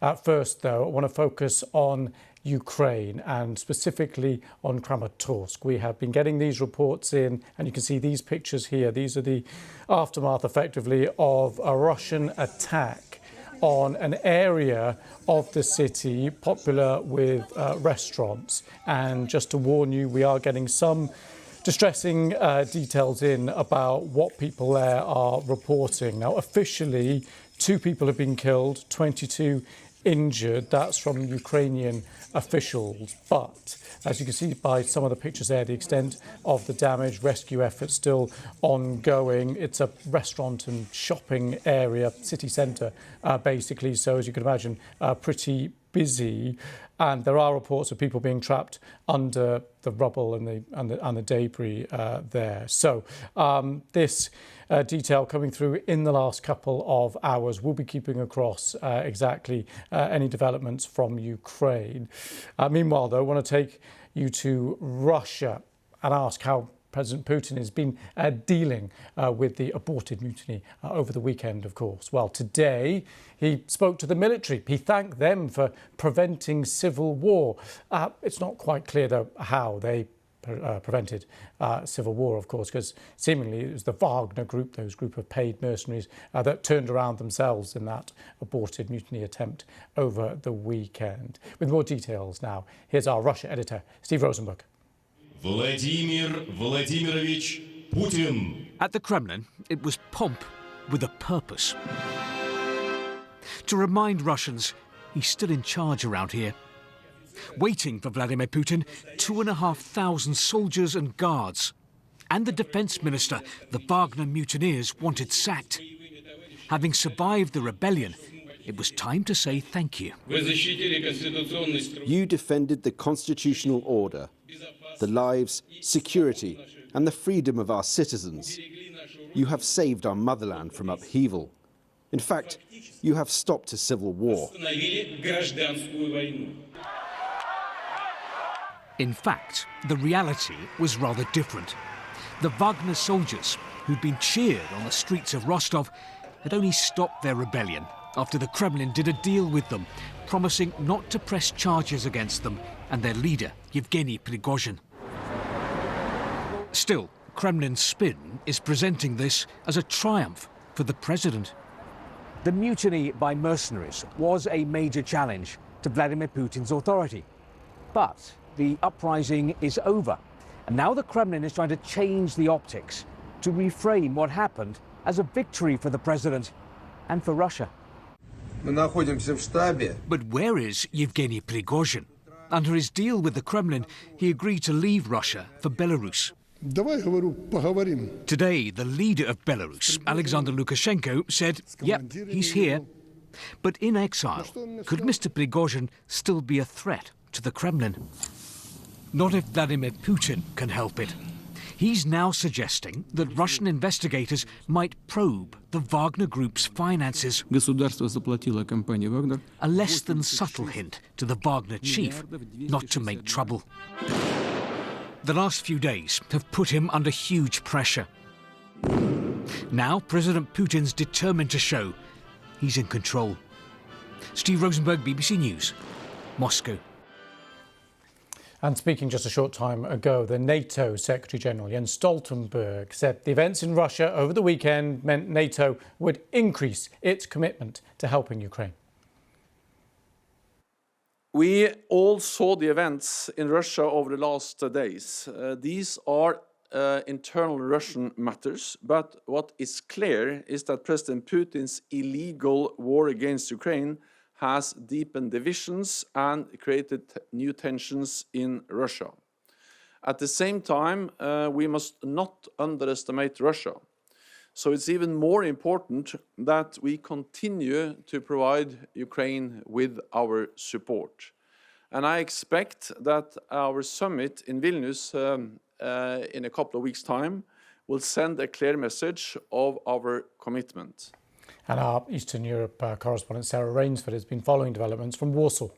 At first, though, I want to focus on Ukraine and specifically on Kramatorsk. We have been getting these reports in, and you can see these pictures here. These are the aftermath, effectively, of a Russian attack on an area of the city popular with restaurants. And just to warn you, we are getting some distressing details in about what people there are reporting. Now, officially, 2 people have been killed, 22 injured. That's from Ukrainian officials. But as you can see by some of the pictures there, the extent of the damage, rescue efforts still ongoing. It's a restaurant and shopping area, city centre, basically. So as you can imagine, pretty busy. And there are reports of people being trapped under the rubble and the debris there. So this detail coming through in the last couple of hours. We'll be keeping across exactly any developments from Ukraine. Meanwhile, though, I want to take you to Russia and ask how President Putin has been dealing with the aborted mutiny over the weekend, of course. Well, today he spoke to the military. He thanked them for preventing civil war. It's not quite clear, though, how they prevented civil war, of course, because seemingly it was the Wagner group, those group of paid mercenaries, that turned around themselves in that aborted mutiny attempt over the weekend. With more details now, here's our Russia editor, Steve Rosenberg. Vladimir Vladimirovich Putin. At the Kremlin, it was pomp with a purpose. To remind Russians he's still in charge around here. Waiting for Vladimir Putin, 2,500 soldiers and guards. And the defense minister the Wagner mutineers wanted sacked. Having survived the rebellion, it was time to say thank you. You defended the constitutional order, the lives, security, and the freedom of our citizens. You have saved our motherland from upheaval. In fact, you have stopped a civil war. In fact, the reality was rather different. The Wagner soldiers, who'd been cheered on the streets of Rostov, had only stopped their rebellion after the Kremlin did a deal with them, promising not to press charges against them and their leader, Yevgeny Prigozhin. Still, Kremlin's spin is presenting this as a triumph for the president. The mutiny by mercenaries was a major challenge to Vladimir Putin's authority. But the uprising is over, and now the Kremlin is trying to change the optics to reframe what happened as a victory for the president and for Russia. But where is Yevgeny Prigozhin? Under his deal with the Kremlin, he agreed to leave Russia for Belarus. Today, the leader of Belarus, Alexander Lukashenko, said, yep, he's here. But in exile, could Mr. Prigozhin still be a threat to the Kremlin? Not if Vladimir Putin can help it. He's now suggesting that Russian investigators might probe the Wagner Group's finances. A less than subtle hint to the Wagner chief not to make trouble. The last few days have put him under huge pressure. Now President Putin's determined to show he's in control. Steve Rosenberg, BBC News, Moscow. And speaking just a short time ago, the NATO Secretary-General Jens Stoltenberg said the events in Russia over the weekend meant NATO would increase its commitment to helping Ukraine. We all saw the events in Russia over the last days. These are internal Russian matters, but what is clear is that President Putin's illegal war against Ukraine has deepened divisions and created new tensions in Russia. At the same time, we must not underestimate Russia. So it's even more important that we continue to provide Ukraine with our support. And I expect that our summit in Vilnius in a couple of weeks' time will send a clear message of our commitment. And our Eastern Europe correspondent Sarah Rainsford has been following developments from Warsaw.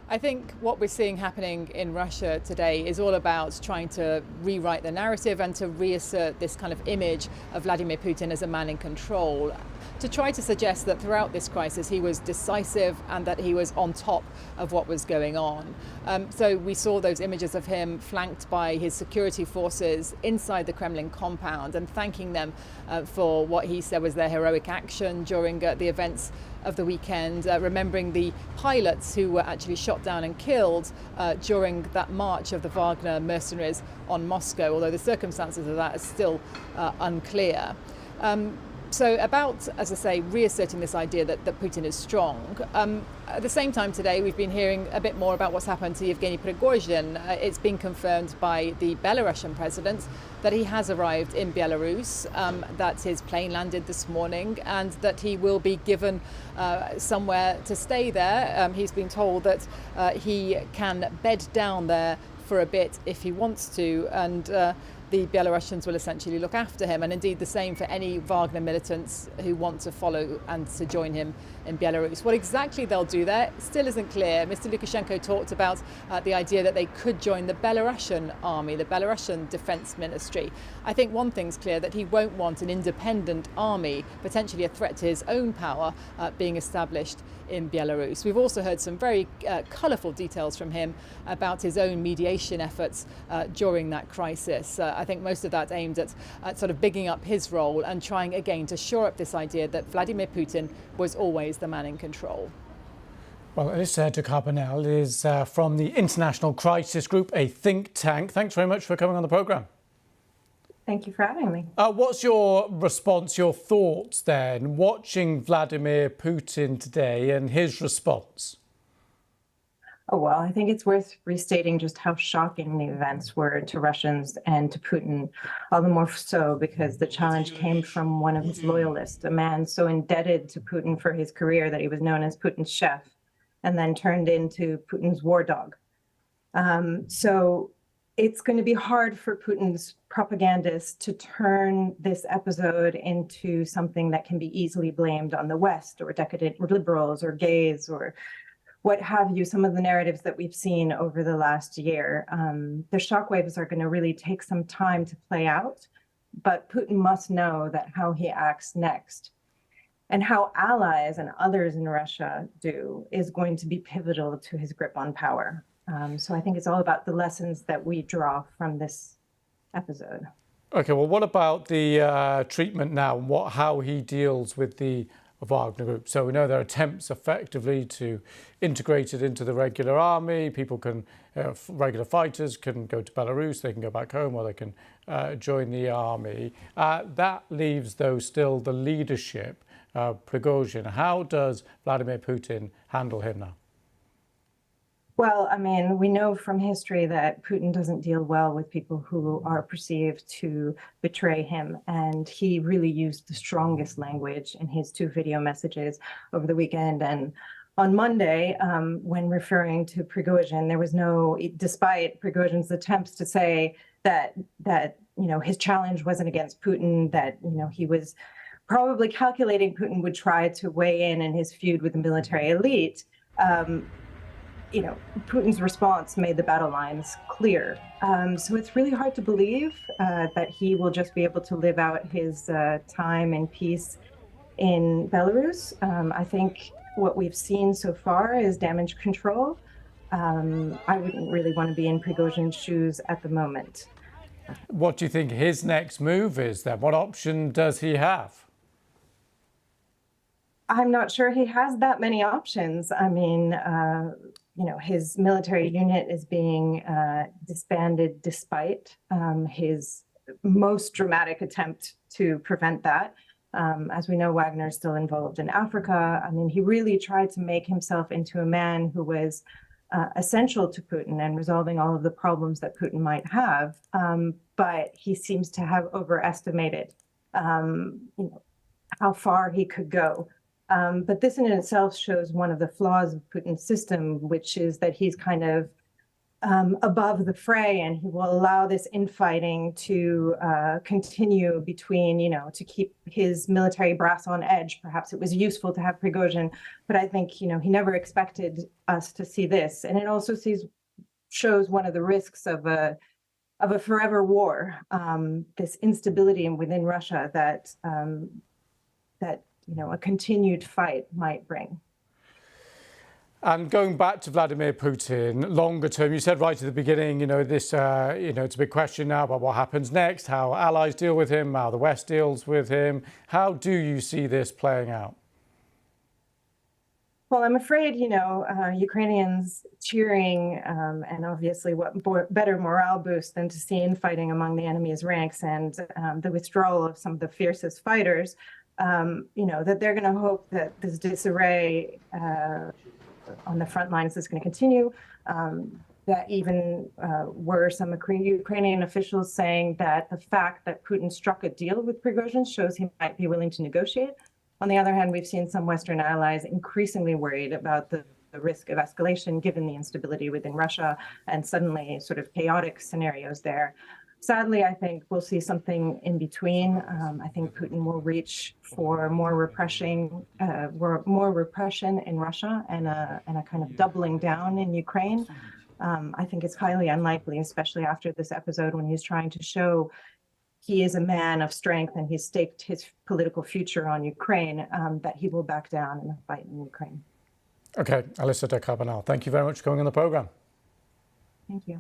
I think what we're seeing happening in Russia today is all about trying to rewrite the narrative and to reassert this kind of image of Vladimir Putin as a man in control. to try to suggest that throughout this crisis he was decisive and that he was on top of what was going on. So we saw those images of him flanked by his security forces inside the Kremlin compound and thanking them for what he said was their heroic action during the events of the weekend, remembering the pilots who were actually shot down and killed during that march of the Wagner mercenaries on Moscow, although the circumstances of that are still unclear. So about, as I say, reasserting this idea that Putin is strong. At the same time today, we've been hearing a bit more about what's happened to Yevgeny Prigozhin. It's been confirmed by the Belarusian president that he has arrived in Belarus, that his plane landed this morning, and that he will be given somewhere to stay there. He's been told that he can bed down there for a bit if he wants to, and the Belarusians will essentially look after him, and indeed the same for any Wagner militants who want to follow and to join him in Belarus. What exactly they'll do there still isn't clear. Mr. Lukashenko talked about the idea that they could join the Belarusian army, the Belarusian defense ministry. I think one thing's clear, that he won't want an independent army, potentially a threat to his own power, being established in Belarus. We've also heard some very colourful details from him about his own mediation efforts during that crisis. I think most of that aimed at sort of bigging up his role and trying again to shore up this idea that Vladimir Putin was always the man in control. Well, Elisa de Carbonell is from the International Crisis Group, a think tank. Thanks very much for coming on the programme. Thank you for having me. What's your response, your thoughts then, watching Vladimir Putin today and his response? Oh, well, I think it's worth restating just how shocking the events were to Russians and to Putin, all the more so because the challenge came from one of his loyalists, a man so indebted to Putin for his career that he was known as Putin's chef, and then turned into Putin's war dog. So it's going to be hard for Putin's propagandists to turn this episode into something that can be easily blamed on the West or decadent liberals or gays or what have you, some of the narratives that we've seen over the last year. The shockwaves are going to really take some time to play out, but Putin must know that how he acts next and how allies and others in Russia do is going to be pivotal to his grip on power. So I think it's all about the lessons that we draw from this episode. OK, well, what about the treatment now and how he deals with the Wagner Group? So we know there are attempts effectively to integrate it into the regular army. People can, regular fighters can go to Belarus, they can go back home, or they can join the army. That leaves, though, still the leadership, Prigozhin. How does Vladimir Putin handle him now? Well, I mean, we know from history that Putin doesn't deal well with people who are perceived to betray him. And he really used the strongest language in his 2 video messages over the weekend. And on Monday, when referring to Prigozhin, there was no, despite Prigozhin's attempts to say that his challenge wasn't against Putin, that, he was probably calculating Putin would try to weigh in his feud with the military elite. Putin's response made the battle lines clear. So it's really hard to believe that he will just be able to live out his time in peace in Belarus. I think what we've seen so far is damage control. I wouldn't really want to be in Prigozhin's shoes at the moment. What do you think his next move is then? What option does he have? I'm not sure he has that many options. I mean, his military unit is being disbanded despite his most dramatic attempt to prevent that. As we know, Wagner is still involved in Africa. I mean, he really tried to make himself into a man who was essential to Putin and resolving all of the problems that Putin might have. But he seems to have overestimated, how far he could go. But this in itself shows one of the flaws of Putin's system, which is that he's kind of above the fray, and he will allow this infighting to continue between, to keep his military brass on edge. Perhaps it was useful to have Prigozhin, but I think, he never expected us to see this. And it also shows one of the risks of a forever war, this instability within Russia that a continued fight might bring. And going back to Vladimir Putin, longer term, you said right at the beginning, this, it's a big question now about what happens next, how allies deal with him, how the West deals with him. How do you see this playing out? Well, I'm afraid, Ukrainians cheering, and obviously what better morale boost than to see infighting among the enemy's ranks and the withdrawal of some of the fiercest fighters, that they're going to hope that this disarray on the front lines is going to continue. That even were some Ukrainian officials saying that the fact that Putin struck a deal with Prigozhin shows he might be willing to negotiate. On the other hand, we've seen some Western allies increasingly worried about the risk of escalation given the instability within Russia and suddenly sort of chaotic scenarios there. Sadly, I think we'll see something in between. I think Putin will reach for more repression in Russia and a kind of doubling down in Ukraine. I think it's highly unlikely, especially after this episode when he's trying to show he is a man of strength and he's staked his political future on Ukraine, that he will back down in the fight in Ukraine. Okay, Alyssa de Carbonell, thank you very much for coming on the programme. Thank you.